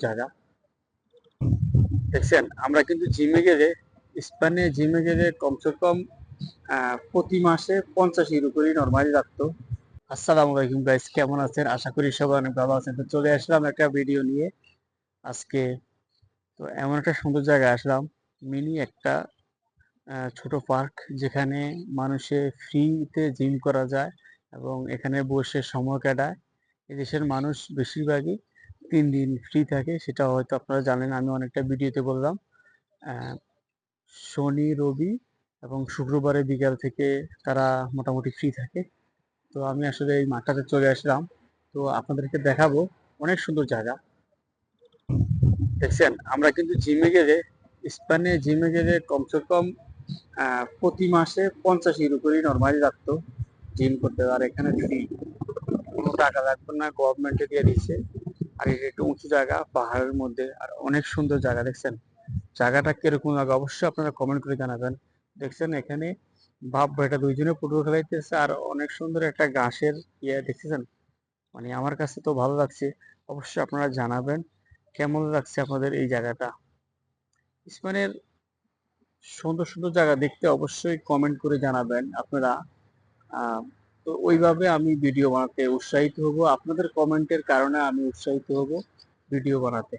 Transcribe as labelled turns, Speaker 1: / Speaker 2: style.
Speaker 1: জায়গা দেখছেন। আমরা কিন্তু জিমে গেলে, স্পেনে জিমে গেলে কমসে কম প্রতি মাসে 50-এর উপরেই নরমালি রাখতো। আসসালামু আলাইকুম গাইস, কেমন আছেন? আশা করি সবাই অনেক ভালো আছেন। তো চলে আসলাম একটা ভিডিও নিয়ে আজকে। তো এমন একটা সুন্দর জায়গায় আসলাম, মিনি একটা ছোট পার্ক, যেখানে মানুষে ফ্রিতে জিম করা যায় এবং এখানে বসে সময় কাটায়। এদেশের মানুষ বেশিরভাগই 3 দিন ফ্রি থাকে, সেটা হয়তো আপনারা জানেন। আমি অনেকটা ভিডিওতে বললাম। আহ, শনি, রবি এবং শুক্রবারে বিকাল থেকে তারা মোটামুটি ফ্রি থাকে। তো আমি আসলে এই মাঠটাতে চলে আসলাম। তো আপনাদেরকে দেখাবো, অনেক সুন্দর জায়গা। দেখছেন, আমরা কিন্তু জিমে গেলে, স্পেনে জিমে গেলে কমসে কম প্রতি মাসে 50-এর উপরেই নরমালি রাখতো জিম করতে। আর এখানে ফ্রি, কোনো টাকা লাগবে না, গভর্নমেন্টে দিয়ে দিচ্ছে। আর এটা একটু উঁচু জায়গা পাহাড়ের মধ্যে, আর অনেক সুন্দর জায়গা। দেখছেন জায়গাটা কিরকম লাগে অবশ্যই আপনারা কমেন্ট করে জানাবেন। দেখছেন এখানে বাপ বেটা দুইজনে ফুটবল খেলাইতেছে, আর অনেক সুন্দর একটা ঘাসের দেখতেছেন। মানে আমার কাছে তো ভালো লাগছে। অবশ্যই আপনারা জানাবেন কেমন লাগছে আপনাদের এই জায়গাটা। স্পেনের সুন্দর সুন্দর জায়গা দেখতে অবশ্যই কমেন্ট করে জানাবেন আপনারা। আহ, তো ওইভাবে আমি ভিডিও বানাতে উৎসাহিত হব, আপনাদের কমেন্টের কারণে আমি উৎসাহিত হব ভিডিও বানাতে।